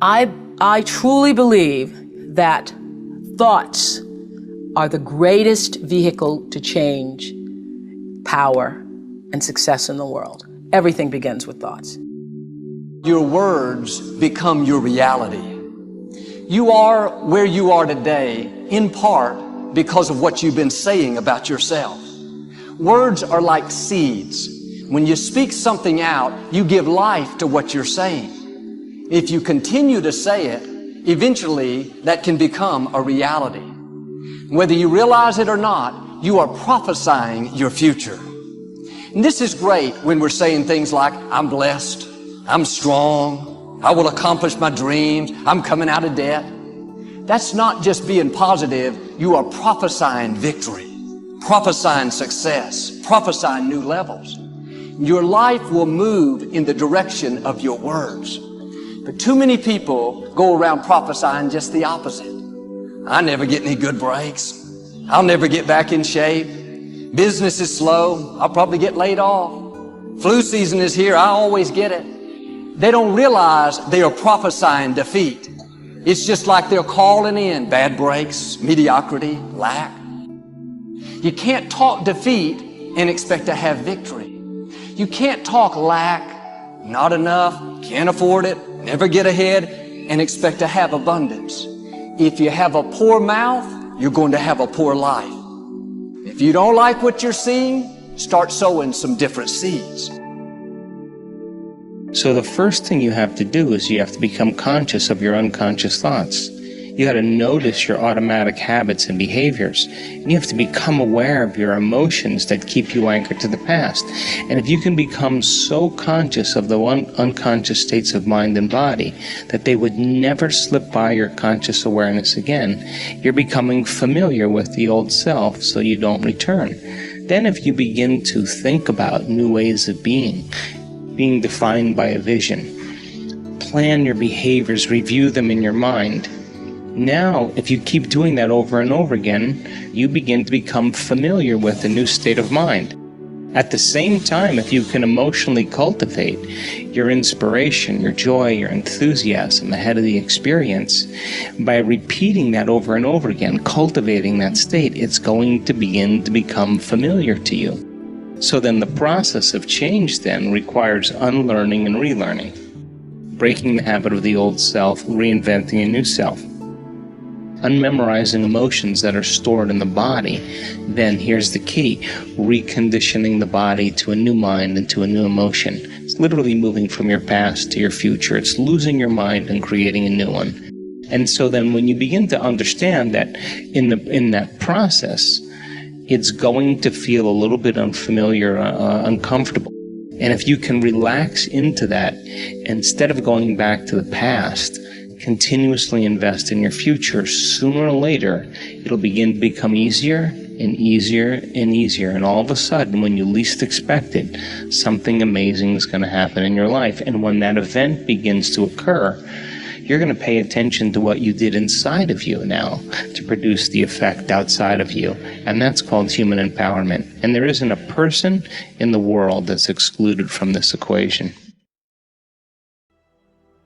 I truly believe that thoughts are the greatest vehicle to change power and success in the world. Everything begins with thoughts. Your words become your reality. You are where you are today, in part because of what you've been saying about yourself. Words are like seeds. When you speak something out, you give life to what you're saying. If you continue to say it, eventually that can become a reality. Whether you realize it or not, you are prophesying your future. And this is great when we're saying things like, I'm blessed, I'm strong, I will accomplish my dreams, I'm coming out of debt. That's not just being positive, you are prophesying victory, prophesying success, prophesying new levels. Your life will move in the direction of your words. But too many people go around prophesying just the opposite. I never get any good breaks. I'll never get back in shape. Business is slow. I'll probably get laid off. Flu season is here. I always get it. They don't realize they are prophesying defeat. It's just like they're calling in bad breaks, mediocrity, lack. You can't talk defeat and expect to have victory. You can't talk lack, not enough, can't afford it, never get ahead, and expect to have abundance. If you have a poor mouth, you're going to have a poor life. If you don't like what you're seeing, start sowing some different seeds. So the first thing you have to do is you have to become conscious of your unconscious thoughts. You got to notice your automatic habits and behaviors. And you have to become aware of your emotions that keep you anchored to the past. And if you can become so conscious of the unconscious states of mind and body that they would never slip by your conscious awareness again, you're becoming familiar with the old self so you don't return. Then if you begin to think about new ways of being defined by a vision, plan your behaviors, review them in your mind. Now, if you keep doing that over and over again, you begin to become familiar with a new state of mind. At the same time, if you can emotionally cultivate your inspiration, your joy, your enthusiasm ahead of the experience, by repeating that over and over again, cultivating that state, it's going to begin to become familiar to you. So then the process of change then requires unlearning and relearning, breaking the habit of the old self, reinventing a new self. Unmemorizing emotions that are stored in the body, then here's the key: reconditioning the body to a new mind and to a new emotion. It's literally moving from your past to your future. It's losing your mind and creating a new one. And so then when you begin to understand that in that process, it's going to feel a little bit unfamiliar, uncomfortable. And if you can relax into that, instead of going back to the past, continuously invest in your future, sooner or later, it'll begin to become easier and easier and easier. And all of a sudden, when you least expect it, something amazing is going to happen in your life. And when that event begins to occur, you're going to pay attention to what you did inside of you now to produce the effect outside of you. And that's called human empowerment. And there isn't a person in the world that's excluded from this equation.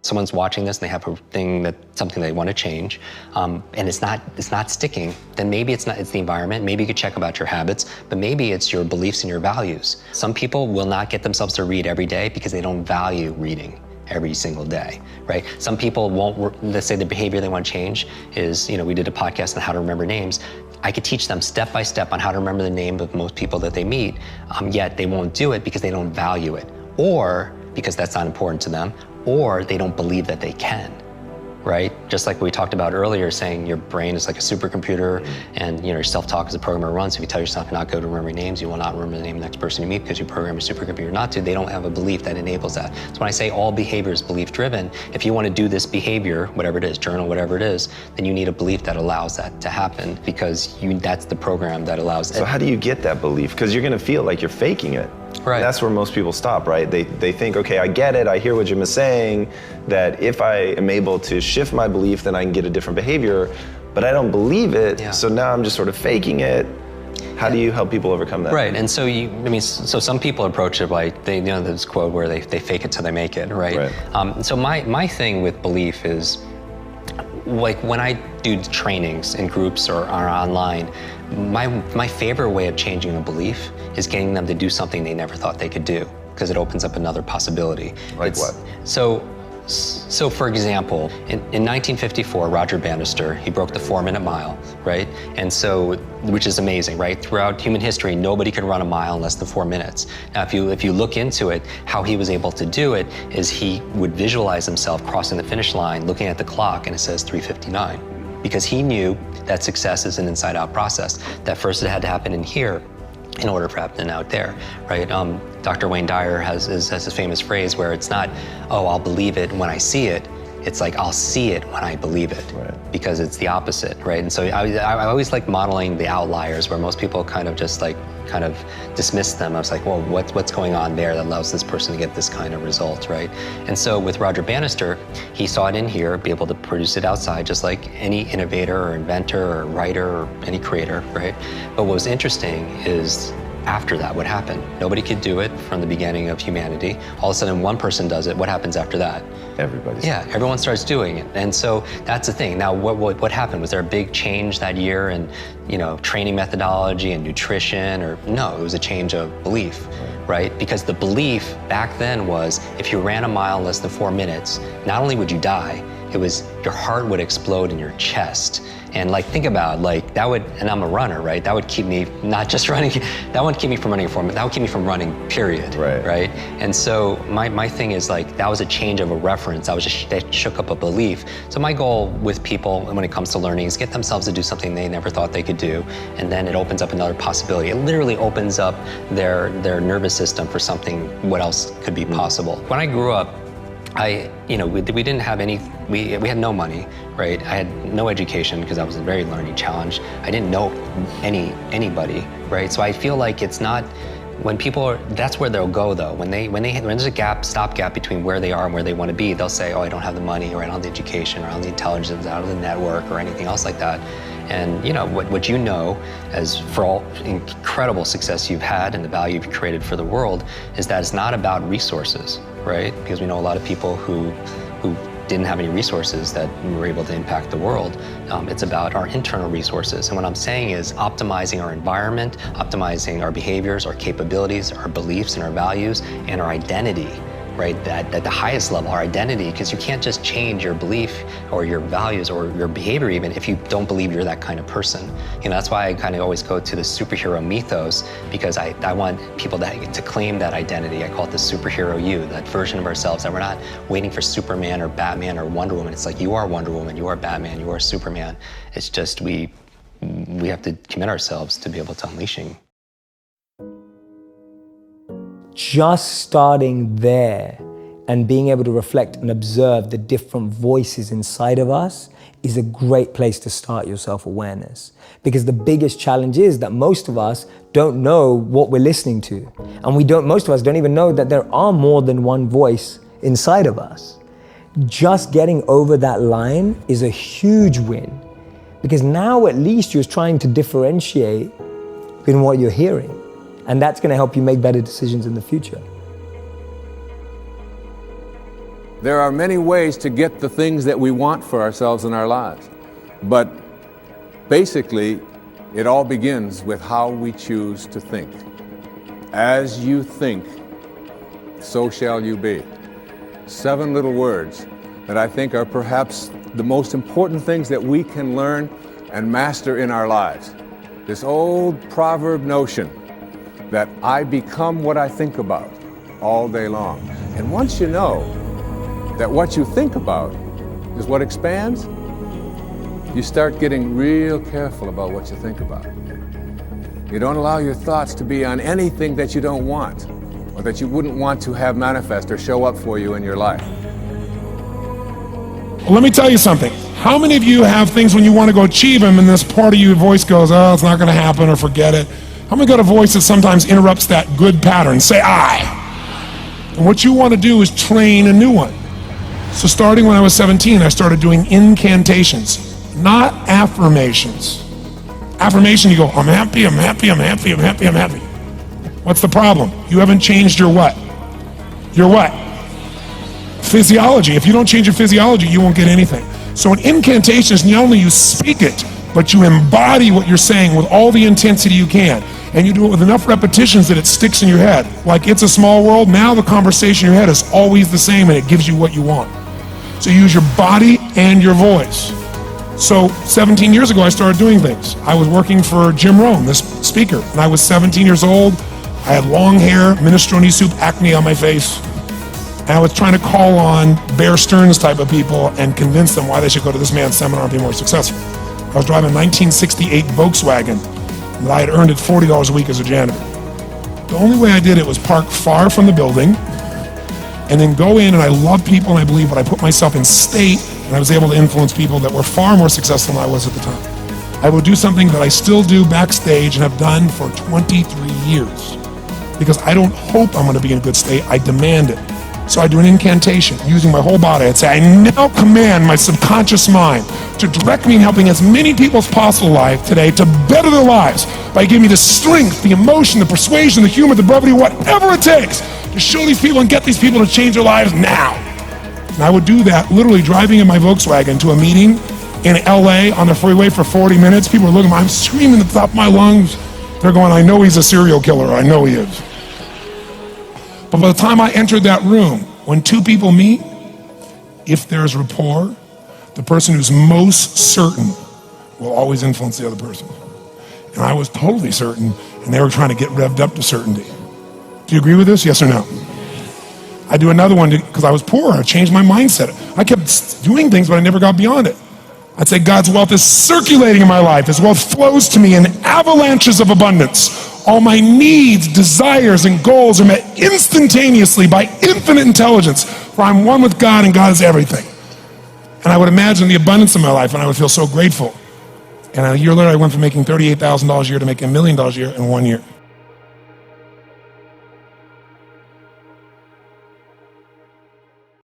Someone's watching this and they have a thing something they want to change, and it's not sticking, then maybe it's the environment. Maybe you could check about your habits, but maybe it's your beliefs and your values. Some people will not get themselves to read every day because they don't value reading every single day, right? Some people won't, let's say the behavior they want to change is, we did a podcast on how to remember names. I could teach them step by step on how to remember the name of most people that they meet, yet they won't do it because they don't value it, or because that's not important to them, or they don't believe that they can, right? Just like we talked about earlier, saying your brain is like a supercomputer, and your self-talk is a program it runs. If you tell yourself you're not good at remembering names, you will not remember the name of the next person you meet because you program your supercomputer not to. They don't have a belief that enables that. So when I say all behavior is belief-driven, if you want to do this behavior, whatever it is, journal, whatever it is, then you need a belief that allows that to happen, because that's the program that allows it. So how do you get that belief? Because you're going to feel like you're faking it. Right. That's where most people stop, right? They think, okay, I get it, I hear what Jim is saying, that if I am able to shift my belief, then I can get a different behavior, but I don't believe it, so now I'm just sort of faking it. How do you help people overcome that? Right, and so so some people approach it like, this quote where they fake it till they make it, right? So my thing with belief is, like when I do trainings in groups or online, my favorite way of changing a belief is getting them to do something they never thought they could do, because it opens up another possibility. Like what? So for example, in 1954, Roger Bannister, he broke the 4-minute mile, right? And so, which is amazing, right? Throughout human history, nobody could run a mile in less than 4 minutes. Now, if you look into it, how he was able to do it is he would visualize himself crossing the finish line, looking at the clock, and it says 3:59. Because he knew that success is an inside-out process. That first it had to happen in here in order for it to happen out there, right? Dr. Wayne Dyer has a famous phrase where it's not, oh, I'll believe it when I see it. It's like, I'll see it when I believe it, because it's the opposite, right? And so I always like modeling the outliers where most people kind of dismiss them. I was like, well, what's going on there that allows this person to get this kind of result, right? And so with Roger Bannister, he saw it in here, be able to produce it outside, just like any innovator or inventor or writer or any creator, right? But what was interesting is, after that, what happened? Nobody could do it from the beginning of humanity. All of a sudden, one person does it. What happens after that? Everybody. Yeah, everyone starts doing it. And so that's the thing. Now, what happened? Was there a big change that year in, training methodology and nutrition? Or no, it was a change of belief, right? Because the belief back then was, if you ran a mile in less than 4 minutes, not only would you die, it was your heart would explode in your chest. And think about that would, and I'm a runner, right? That would keep me not just running, that wouldn't keep me from running that would keep me from running, period. Right? And so my thing is that was a change of a reference. That shook up a belief. So my goal with people when it comes to learning is get themselves to do something they never thought they could do. And then it opens up another possibility. It literally opens up their nervous system for something, what else could be possible. When I grew up, we didn't have we had no money, right? I had no education because I was a very learning challenge. I didn't know anybody, right? So I feel like it's not, when people that's where they'll go though. When there's a stopgap between where they are and where they want to be, they'll say, oh, I don't have the money, or I don't have the education, or I don't have the intelligence, I don't have the network, or anything else like that. And what you know, as for all incredible success you've had and the value you've created for the world, is that it's not about resources, right? Because we know a lot of people who didn't have any resources that were able to impact the world. It's about our internal resources. And what I'm saying is optimizing our environment, optimizing our behaviors, our capabilities, our beliefs and our values, and our identity, right? At the highest level, our identity, because you can't just change your belief or your values or your behavior even if you don't believe you're that kind of person. That's why I kind of always go to the superhero mythos, because I want people to claim that identity. I call it the superhero you, that version of ourselves, that we're not waiting for Superman or Batman or Wonder Woman. It's like, you are Wonder Woman, you are Batman, you are Superman. It's just we have to commit ourselves to be able to unleashing. Just starting there and being able to reflect and observe the different voices inside of us is a great place to start your self-awareness. Because the biggest challenge is that most of us don't know what we're listening to. And most of us don't even know that there are more than one voice inside of us. Just getting over that line is a huge win. Because now at least you're trying to differentiate between what you're hearing. And that's going to help you make better decisions in the future. There are many ways to get the things that we want for ourselves in our lives. But basically, it all begins with how we choose to think. As you think, so shall you be. 7 little words that I think are perhaps the most important things that we can learn and master in our lives. This old proverb notion that I become what I think about all day long. And once you know that what you think about is what expands, you start getting real careful about what you think about. You don't allow your thoughts to be on anything that you don't want, or that you wouldn't want to have manifest or show up for you in your life. Well, let me tell you something. How many of you have things when you want to go achieve them and this part of your voice goes, oh, it's not going to happen, or forget it? How many got a voice that sometimes interrupts that good pattern? Say I. And what you want to do is train a new one. So starting when I was 17, I started doing incantations, not affirmations. Affirmation, you go, I'm happy, I'm happy, I'm happy, I'm happy, I'm happy. What's the problem? You haven't changed your what? Your what? Physiology. If you don't change your physiology, you won't get anything. So an incantation is not only you speak it, but you embody what you're saying with all the intensity you can. And you do it with enough repetitions that it sticks in your head. Like It's a Small World, now the conversation in your head is always the same and it gives you what you want. So you use your body and your voice. So 17 years ago, I started doing things. I was working for Jim Rohn, this speaker, and I was 17 years old. I had long hair, minestrone soup, acne on my face. And I was trying to call on Bear Stearns type of people and convince them why they should go to this man's seminar and be more successful. I was driving a 1968 Volkswagen that I had earned at $40 a week as a janitor. The only way I did it was park far from the building and then go in, and I love people and I believe, but I put myself in state, and I was able to influence people that were far more successful than I was at the time. I would do something that I still do backstage and have done for 23 years. Because I don't hope I'm gonna be in a good state, I demand it. So I do an incantation using my whole body. I'd say, I now command my subconscious mind to direct me in helping as many people as possible alive today to better their lives by giving me the strength, the emotion, the persuasion, the humor, the brevity, whatever it takes to show these people and get these people to change their lives now. And I would do that literally driving in my Volkswagen to a meeting in LA on the freeway for 40 minutes. People are looking at me, I'm screaming at the top of my lungs. They're going, I know he's a serial killer, I know he is. But by the time I entered that room, when two people meet, if there's rapport, the person who's most certain will always influence the other person. And I was totally certain, and they were trying to get revved up to certainty. Do you agree with this, yes or no? I do another one because I was poor. I changed my mindset. I kept doing things, but I never got beyond it. I'd say God's wealth is circulating in my life. His wealth flows to me in avalanches of abundance. All my needs, desires, and goals are met instantaneously by infinite intelligence, for I'm one with God and God is everything. And I would imagine the abundance in my life, and I would feel so grateful. And a year later, I went from making $38,000 a year to making $1 million a year in 1 year.